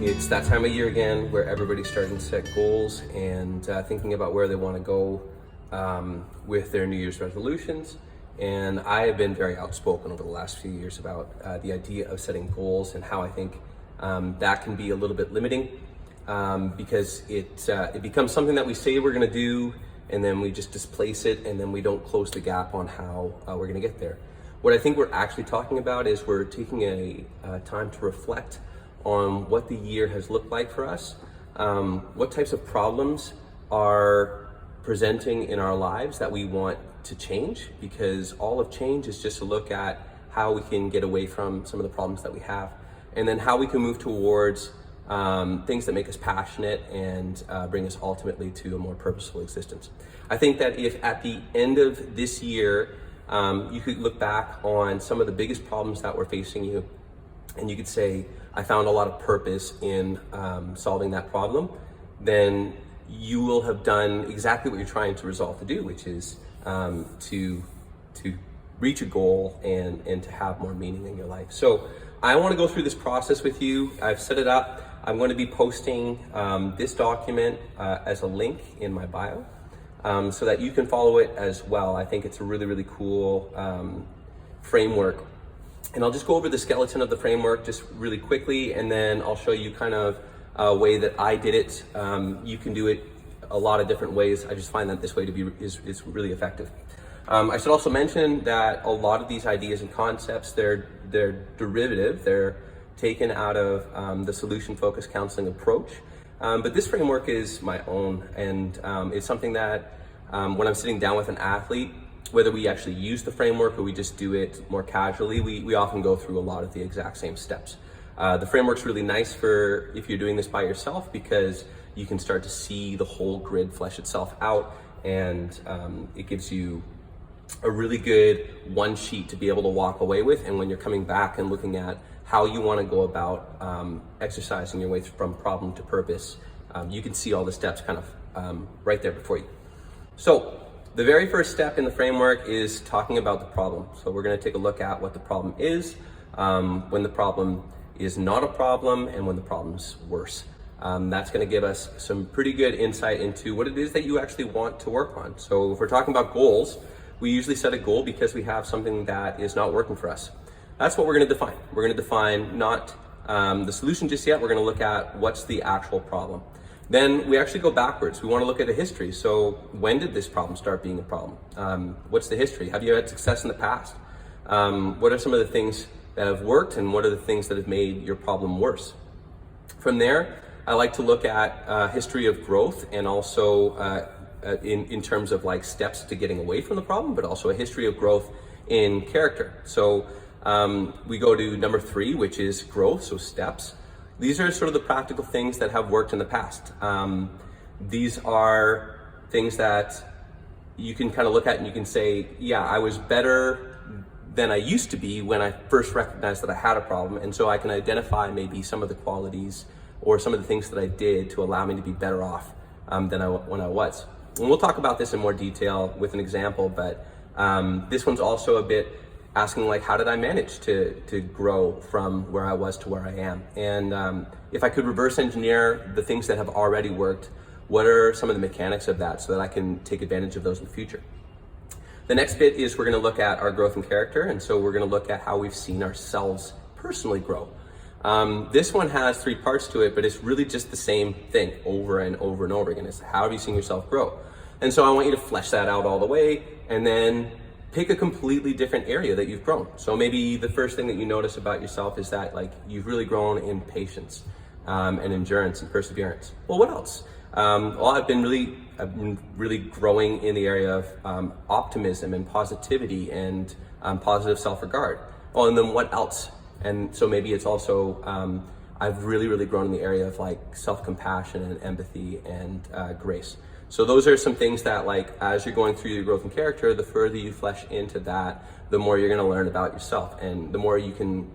It's that time of year again where everybody's starting to set goals and thinking about where they want to go with their New Year's resolutions. And I have been very outspoken over the last few years about the idea of setting goals and how I think that can be a little bit limiting because it becomes something that we say we're going to do and then we just displace it and then we don't close the gap on how we're going to get there. What I think we're actually talking about is we're taking a time to reflect on what the year has looked like for us, what types of problems are presenting in our lives that we want to change, because all of change is just a look at how we can get away from some of the problems that we have, and then how we can move towards things that make us passionate and bring us ultimately to a more purposeful existence. I think that if at the end of this year, you could look back on some of the biggest problems that were facing you, and you could say, I found a lot of purpose in solving that problem, then you will have done exactly what you're trying to resolve to do, which is to reach a goal and to have more meaning in your life. So I want to go through this process with you. I've set it up. I'm going to be posting this document as a link in my bio so that you can follow it as well. I think it's a really, really cool framework. And I'll just go over the skeleton of the framework just really quickly, and then I'll show you kind of a way that I did it. You can do it a lot of different ways. I just find that this way to be is really effective. I should also mention that a lot of these ideas and concepts, they're derivative. They're taken out of the solution-focused counseling approach. But this framework is my own, and it's something that when I'm sitting down with an athlete, whether we actually use the framework or we just do it more casually, we often go through a lot of the exact same steps. The framework's really nice for if you're doing this by yourself, because you can start to see the whole grid flesh itself out, and it gives you a really good one sheet to be able to walk away with. And when you're coming back and looking at how you want to go about exercising your way from problem to purpose, you can see all the steps kind of right there before you. So the very first step in the framework is talking about the problem. So we're going to take a look at what the problem is, when the problem is not a problem, and when the problem's worse. That's going to give us some pretty good insight into what it is that you actually want to work on. So if we're talking about goals, we usually set a goal because we have something that is not working for us. That's what we're going to define. We're going to define not the solution just yet. We're going to look at what's the actual problem. Then we actually go backwards. We want to look at a history. So when did this problem start being a problem? What's the history? Have you had success in the past? What are some of the things that have worked, and what are the things that have made your problem worse? From there, I like to look at history of growth, and also in terms of like steps to getting away from the problem, but also a history of growth in character. So we go to number 3, which is growth, so steps. These are sort of the practical things that have worked in the past. These are things that you can kind of look at and you can say, yeah, I was better than I used to be when I first recognized that I had a problem. And so I can identify maybe some of the qualities or some of the things that I did to allow me to be better off than when I was. And we'll talk about this in more detail with an example, but this one's also a bit asking, like, how did I manage to grow from where I was to where I am? And if I could reverse engineer the things that have already worked, what are some of the mechanics of that so that I can take advantage of those in the future? The next bit is we're going to look at our growth and character. And so we're going to look at how we've seen ourselves personally grow. This one has 3 parts to it, but it's really just the same thing over and over and over again. It's how have you seen yourself grow? And so I want you to flesh that out all the way, and then pick a completely different area that you've grown. So maybe the first thing that you notice about yourself is that, like, you've really grown in patience and endurance and perseverance. Well, what else? Well, I've been really growing in the area of optimism and positivity and positive self-regard. Well, and then what else? And so maybe it's also I've really grown in the area of like self-compassion and empathy and grace. So those are some things that, like, as you're going through your growth and character, the further you flesh into that, the more you're going to learn about yourself, and the more you can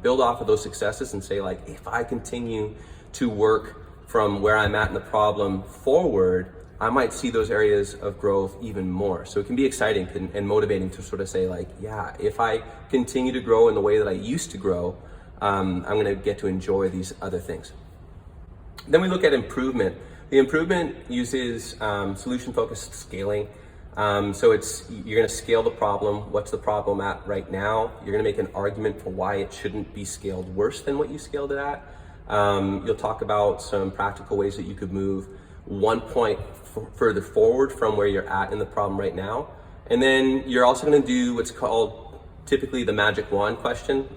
build off of those successes and say, like, if I continue to work from where I'm at in the problem forward, I might see those areas of growth even more. So it can be exciting and motivating to sort of say, like, yeah, if I continue to grow in the way that I used to grow, I'm going to get to enjoy these other things. Then we look at improvement. The improvement uses solution-focused scaling. So you're going to scale the problem. What's the problem at right now? You're going to make an argument for why it shouldn't be scaled worse than what you scaled it at. You'll talk about some practical ways that you could move one point further forward from where you're at in the problem right now. And then you're also going to do what's called typically the magic wand question.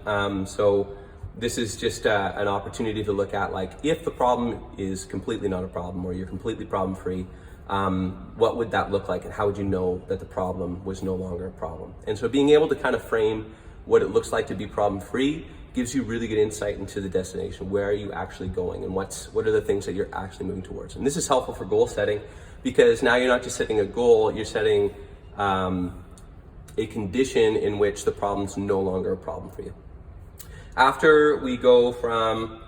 So this is just an opportunity to look at, like, if the problem is completely not a problem or you're completely problem free, what would that look like, and how would you know that the problem was no longer a problem? And so being able to kind of frame what it looks like to be problem free gives you really good insight into the destination. Where are you actually going, and what are the things that you're actually moving towards? And this is helpful for goal setting, because now you're not just setting a goal, you're setting a condition in which the problem's no longer a problem for you. After we go from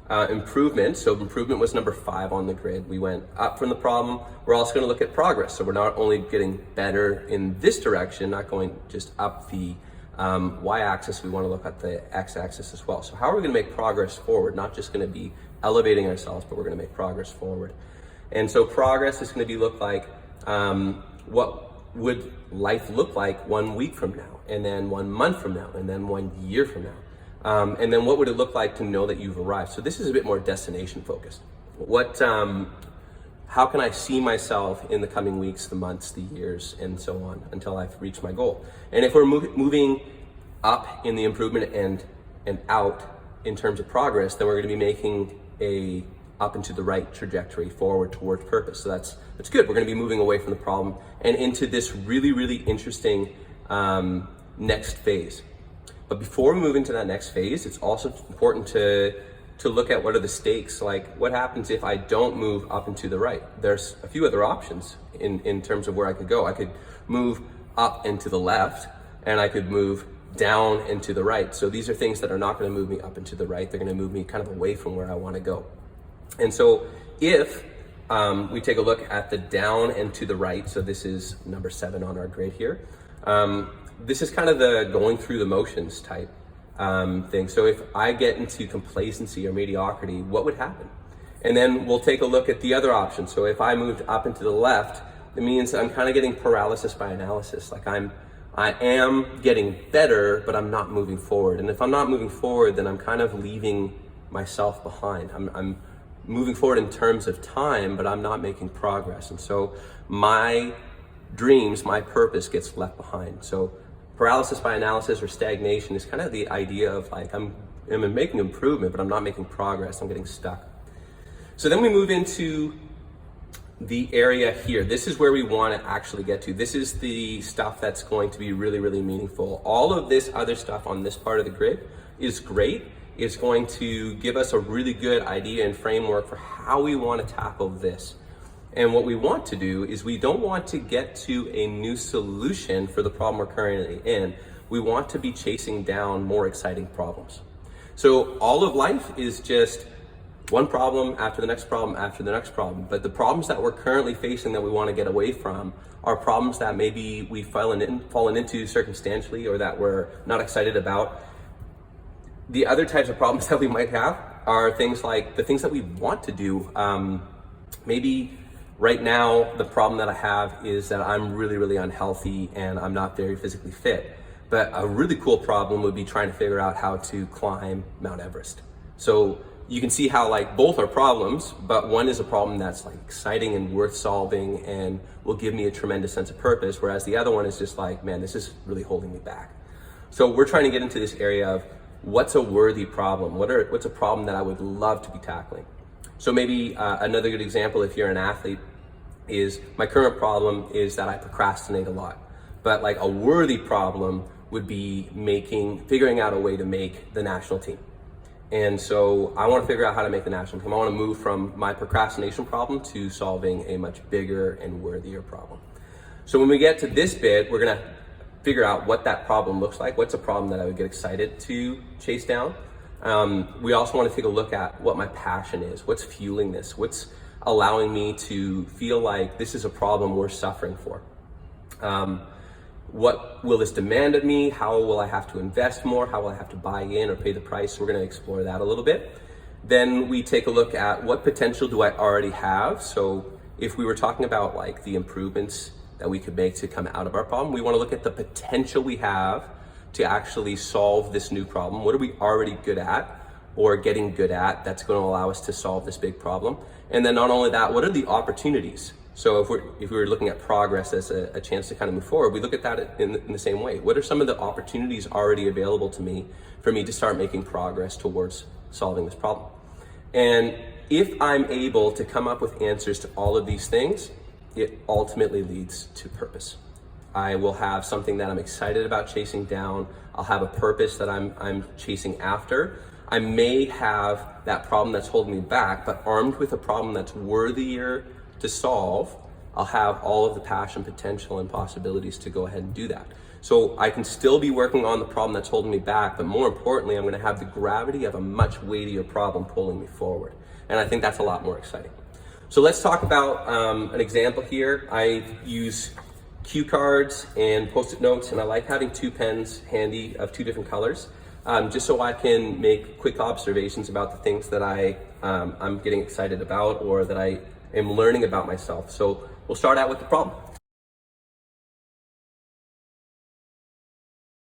improvement, so improvement was number 5 on the grid. We went up from the problem. We're also going to look at progress. So we're not only getting better in this direction, not going just up the y-axis, we want to look at the x-axis as well. So how are we going to make progress forward? Not just going to be elevating ourselves, but we're going to make progress forward. And so progress is going to be look like what would life look like 1 week from now, and then 1 month from now, and then 1 year from now. And then what would it look like to know that you've arrived? So this is a bit more destination focused. How can I see myself in the coming weeks, the months, the years, and so on until I've reached my goal? And if we're moving up in the improvement and out in terms of progress, then we're going to be making a up and to the right trajectory forward towards purpose. So that's good. We're going to be moving away from the problem and into this really, really interesting next phase. But before we move into that next phase, it's also important to look at what are the stakes. Like, what happens if I don't move up and to the right? There's a few other options in terms of where I could go. I could move up and to the left, and I could move down and to the right. So these are things that are not going to move me up and to the right. They're going to move me kind of away from where I want to go. And so if we take a look at the down and to the right, so this is number 7 on our grid here. This is kind of the going through the motions type thing. So if I get into complacency or mediocrity, what would happen? And then we'll take a look at the other option. So if I moved up and to the left, it means I'm kind of getting paralysis by analysis. Like I am getting better, but I'm not moving forward. And if I'm not moving forward, then I'm kind of leaving myself behind. I'm moving forward in terms of time, but I'm not making progress. And so my dreams, my purpose gets left behind. So paralysis by analysis or stagnation is kind of the idea of like I'm making improvement, but I'm not making progress. I'm getting stuck. So then we move into the area here. This is where we want to actually get to. This is the stuff that's going to be really, really meaningful. All of this other stuff on this part of the grid is great. It's going to give us a really good idea and framework for how we want to tackle this. And what we want to do is we don't want to get to a new solution for the problem we're currently in. We want to be chasing down more exciting problems. So all of life is just one problem after the next problem after the next problem. But the problems that we're currently facing that we want to get away from are problems that maybe we've fallen into circumstantially or that we're not excited about. The other types of problems that we might have are things like the things that we want to do. Maybe right now, the problem that I have is that I'm really, really unhealthy and I'm not very physically fit. But a really cool problem would be trying to figure out how to climb Mount Everest. So you can see how like both are problems, but one is a problem that's like exciting and worth solving and will give me a tremendous sense of purpose, whereas the other one is just like, man, this is really holding me back. So we're trying to get into this area of what's a worthy problem? What's a problem that I would love to be tackling? So maybe another good example, if you're an athlete, is my current problem is that I procrastinate a lot. But like a worthy problem would be figuring out a way to make the national team. And so I want to figure out how to make the national team. I want to move from my procrastination problem to solving a much bigger and worthier problem. So when we get to this bit, we're going to figure out what that problem looks like. What's a problem that I would get excited to chase down? We also want to take a look at what my passion is. What's fueling this? What's allowing me to feel like this is a problem worth suffering for? What will this demand of me? How will I have to invest more? How will I have to buy in or pay the price? So we're going to explore that a little bit. Then we take a look at what potential do I already have. So if we were talking about like the improvements that we could make to come out of our problem, we want to look at the potential we have to actually solve this new problem. What are we already good at or getting good at that's going to allow us to solve this big problem? And then not only that, what are the opportunities? So if we were looking at progress as a chance to kind of move forward, we look at that in the same way. What are some of the opportunities already available to me for me to start making progress towards solving this problem? And if I'm able to come up with answers to all of these things, it ultimately leads to purpose. I will have something that I'm excited about chasing down. I'll have a purpose that I'm chasing after. I may have that problem that's holding me back, but armed with a problem that's worthier to solve, I'll have all of the passion, potential, and possibilities to go ahead and do that. So I can still be working on the problem that's holding me back, but more importantly, I'm going to have the gravity of a much weightier problem pulling me forward. And I think that's a lot more exciting. So let's talk about an example here. I use cue cards and post-it notes, and I like having two pens handy of two different colors, just so I can make quick observations about the things that I'm getting excited about or that I am learning about myself. So we'll start out with the problem.